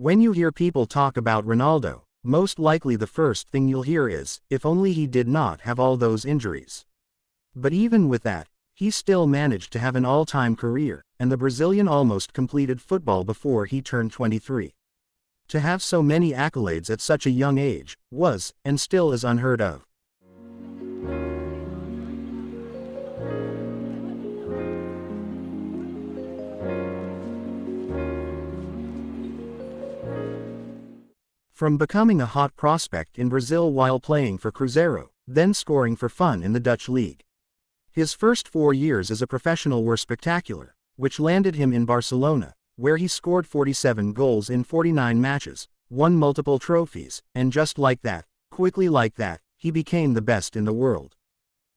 When you hear people talk about Ronaldo, most likely the first thing you'll hear is, if only he did not have all those injuries. But even with that, he still managed to have an all-time career, and the Brazilian almost completed football before he turned 23. To have so many accolades at such a young age, was, and still is unheard of. From becoming a hot prospect in Brazil while playing for Cruzeiro, then scoring for fun in the Dutch league. His first 4 years as a professional were spectacular, which landed him in Barcelona, where he scored 47 goals in 49 matches, won multiple trophies, and just like that, quickly like that, he became the best in the world.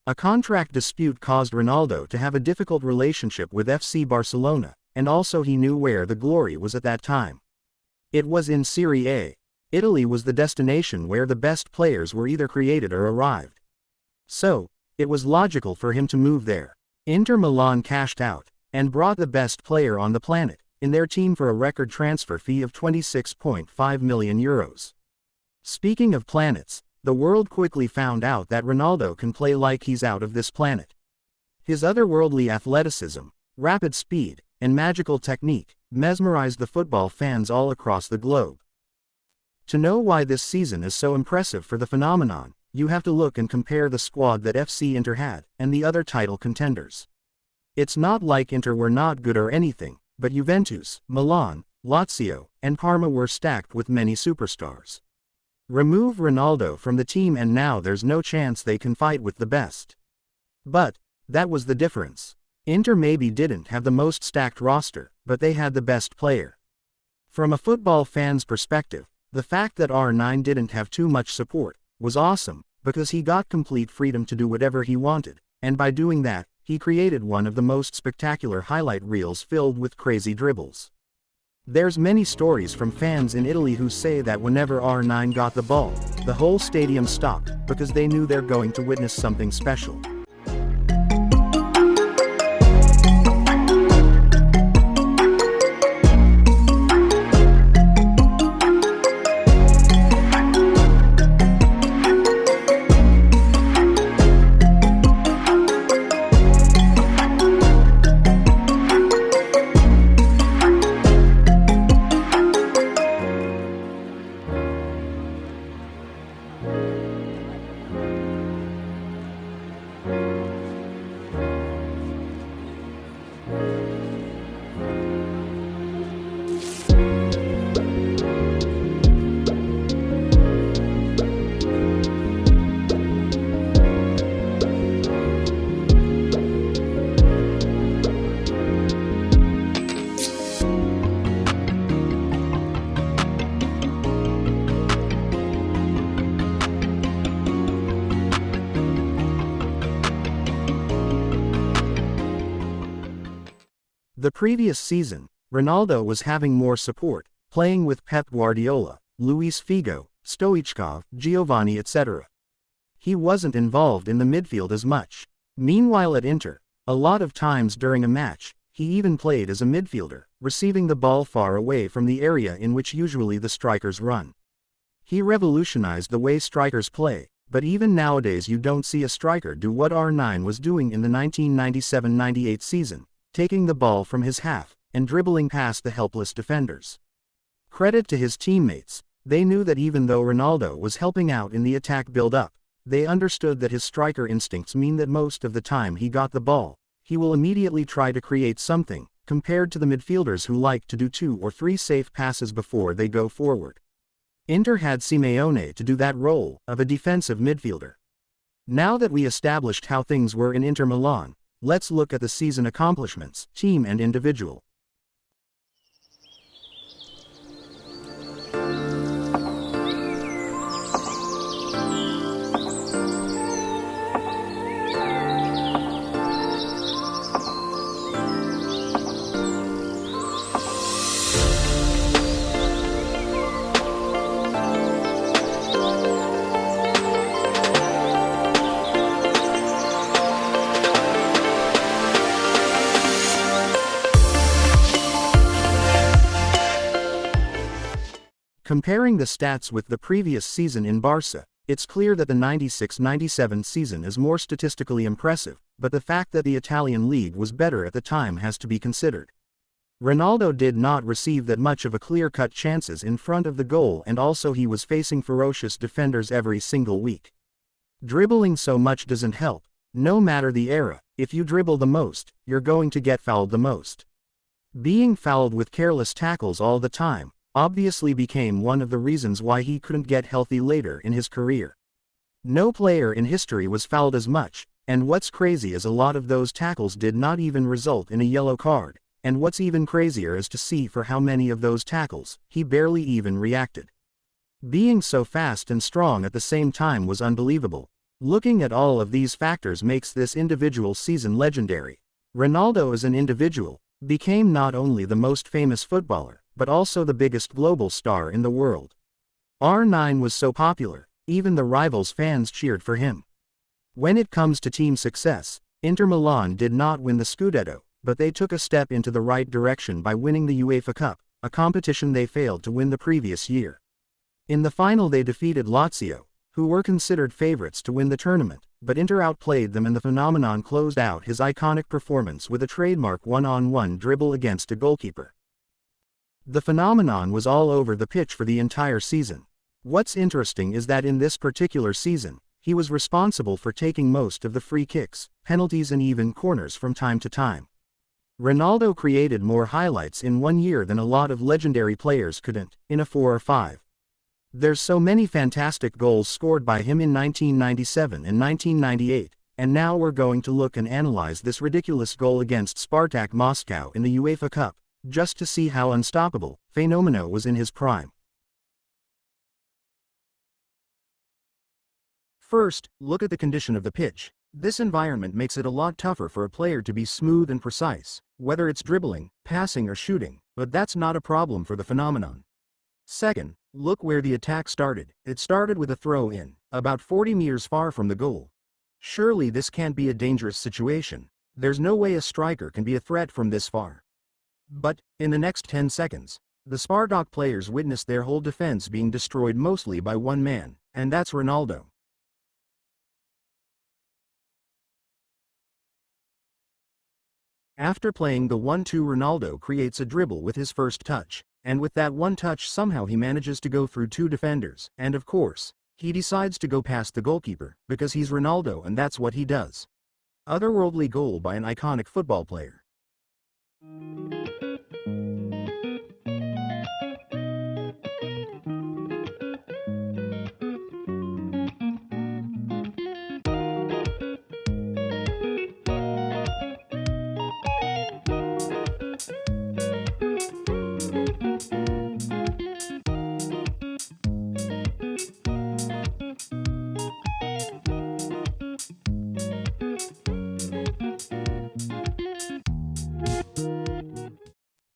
A contract dispute caused Ronaldo to have a difficult relationship with FC Barcelona, and also he knew where the glory was at that time. It was in Serie A. Italy was the destination where the best players were either created or arrived. So, it was logical for him to move there. Inter Milan cashed out, and brought the best player on the planet, in their team for a record transfer fee of €26.5 million. Speaking of planets, the world quickly found out that Ronaldo can play like he's out of this planet. His otherworldly athleticism, rapid speed, and magical technique mesmerized the football fans all across the globe. To know why this season is so impressive for the phenomenon, you have to look and compare the squad that FC Inter had, and the other title contenders. It's not like Inter were not good or anything, but Juventus, Milan, Lazio, and Parma were stacked with many superstars. Remove Ronaldo from the team and now there's no chance they can fight with the best. But, that was the difference. Inter maybe didn't have the most stacked roster, but they had the best player. From a football fan's perspective, the fact that R9 didn't have too much support was awesome, because he got complete freedom to do whatever he wanted, and by doing that, he created one of the most spectacular highlight reels filled with crazy dribbles. There's many stories from fans in Italy who say that whenever R9 got the ball, the whole stadium stopped, because they knew they're going to witness something special. The previous season, Ronaldo was having more support, playing with Pep Guardiola, Luis Figo, Stoichkov, Giovanni etc. He wasn't involved in the midfield as much. Meanwhile at Inter, a lot of times during a match, he even played as a midfielder, receiving the ball far away from the area in which usually the strikers run. He revolutionized the way strikers play, but even nowadays you don't see a striker do what R9 was doing in the 1997-98 season, taking the ball from his half, and dribbling past the helpless defenders. Credit to his teammates, they knew that even though Ronaldo was helping out in the attack build-up, they understood that his striker instincts mean that most of the time he got the ball, he will immediately try to create something, compared to the midfielders who like to do 2 or 3 safe passes before they go forward. Inter had Simeone to do that role, of a defensive midfielder. Now that we established how things were in Inter Milan, let's look at the season accomplishments, team and individual. Comparing the stats with the previous season in Barca, it's clear that the 96-97 season is more statistically impressive, but the fact that the Italian league was better at the time has to be considered. Ronaldo did not receive that much of a clear-cut chances in front of the goal, and also he was facing ferocious defenders every single week. Dribbling so much doesn't help. No matter the era, if you dribble the most, you're going to get fouled the most. Being fouled with careless tackles all the time obviously became one of the reasons why he couldn't get healthy later in his career. No player in history was fouled as much, and what's crazy is a lot of those tackles did not even result in a yellow card, and what's even crazier is to see for how many of those tackles he barely even reacted. Being so fast and strong at the same time was unbelievable. Looking at all of these factors makes this individual season legendary. Ronaldo as an individual became not only the most famous footballer, but also the biggest global star in the world. R9 was so popular, even the rivals' fans cheered for him. When it comes to team success, Inter Milan did not win the Scudetto, but they took a step into the right direction by winning the UEFA Cup, a competition they failed to win the previous year. In the final they defeated Lazio, who were considered favorites to win the tournament, but Inter outplayed them and the phenomenon closed out his iconic performance with a trademark one-on-one dribble against a goalkeeper. The phenomenon was all over the pitch for the entire season. What's interesting is that in this particular season, he was responsible for taking most of the free kicks, penalties and even corners from time to time. Ronaldo created more highlights in 1 year than a lot of legendary players couldn't, in a 4 or 5. There's so many fantastic goals scored by him in 1997 and 1998, and now we're going to look and analyze this ridiculous goal against Spartak Moscow in the UEFA Cup, just to see how unstoppable Fenomeno was in his prime. First, look at the condition of the pitch. This environment makes it a lot tougher for a player to be smooth and precise, whether it's dribbling, passing or shooting, but that's not a problem for the phenomenon. Second, look where the attack started. It started with a throw-in, about 40 meters far from the goal. Surely this can't be a dangerous situation. There's no way a striker can be a threat from this far. But, in the next 10 seconds, the Spartak players witnessed their whole defense being destroyed mostly by one man, and that's Ronaldo. After playing the 1-2, Ronaldo creates a dribble with his first touch, and with that one touch somehow he manages to go through 2 defenders, and of course, he decides to go past the goalkeeper, because he's Ronaldo and that's what he does. Otherworldly goal by an iconic football player.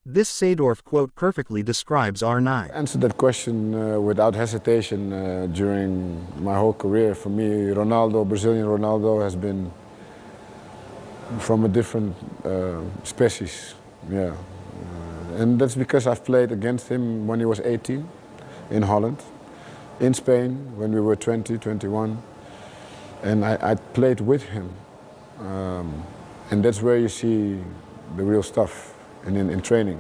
This Seedorf quote perfectly describes R9. Answer that question without hesitation during my whole career. For me, Ronaldo, Brazilian Ronaldo, has been from a different species. Yeah, and that's because I've played against him when he was 18 in Holland, in Spain when we were 20, 21, and I played with him, and that's where you see the real stuff. And in training.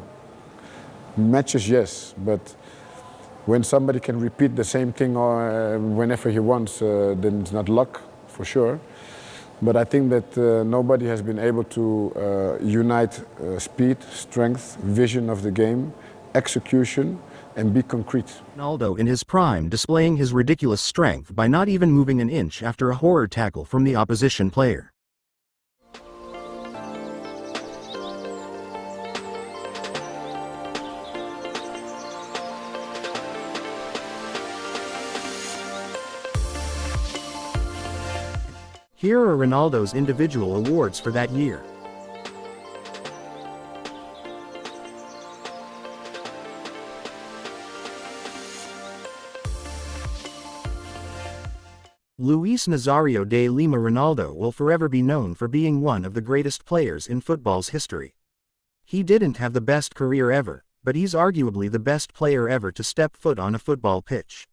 Matches, yes, but when somebody can repeat the same thing whenever he wants, then it's not luck, for sure. But I think that nobody has been able to unite speed, strength, vision of the game, execution, and be concrete. Ronaldo in his prime displaying his ridiculous strength by not even moving an inch after a horror tackle from the opposition player. Here are Ronaldo's individual awards for that year. Luis Nazario de Lima. Ronaldo will forever be known for being one of the greatest players in football's history. He didn't have the best career ever, but he's arguably the best player ever to step foot on a football pitch.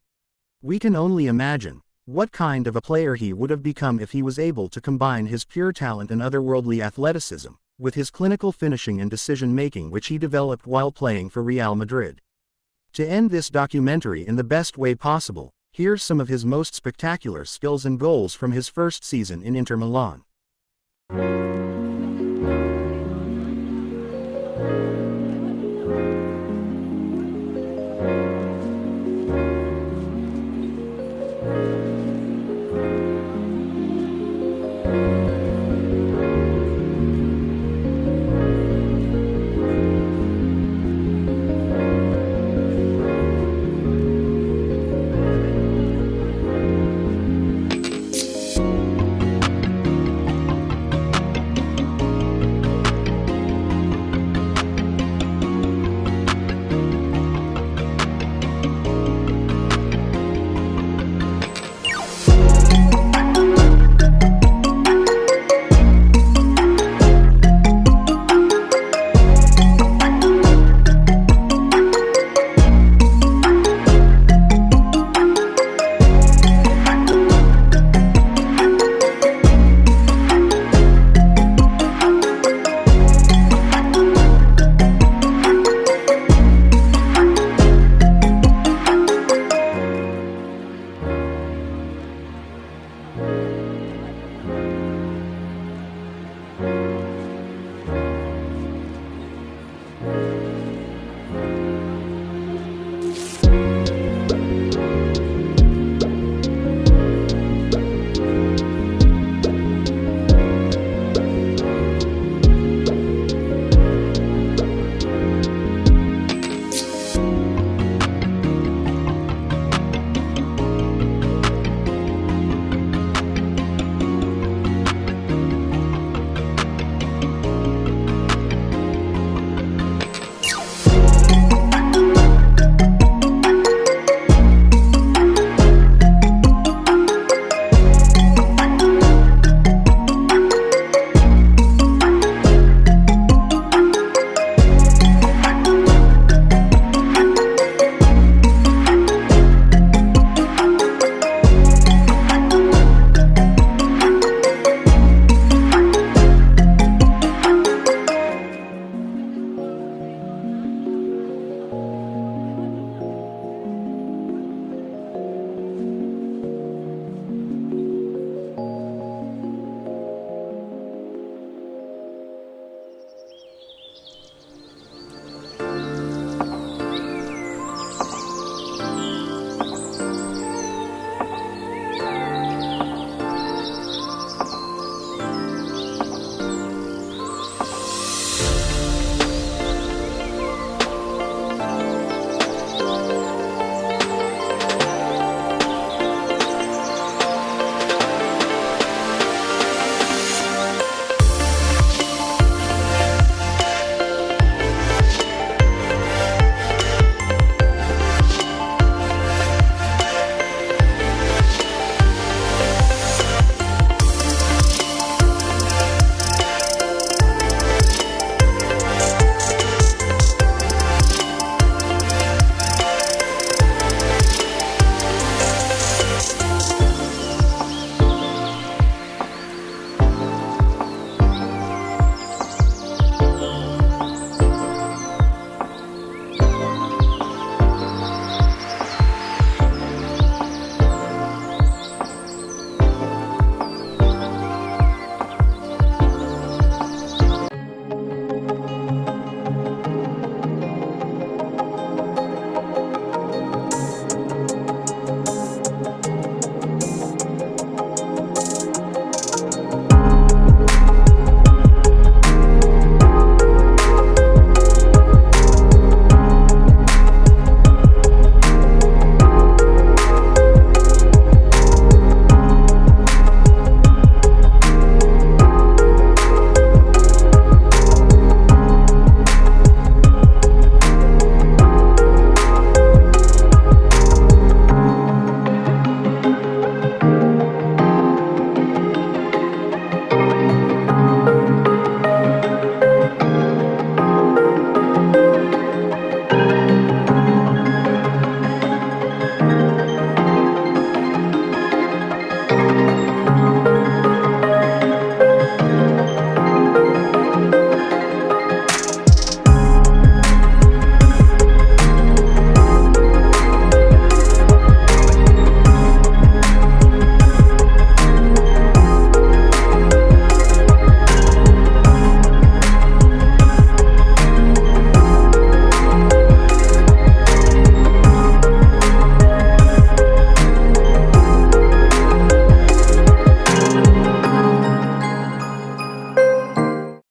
We can only imagine what kind of a player he would have become if he was able to combine his pure talent and otherworldly athleticism with his clinical finishing and decision-making which he developed while playing for Real Madrid. To end this documentary in the best way possible, here's some of his most spectacular skills and goals from his first season in Inter Milan.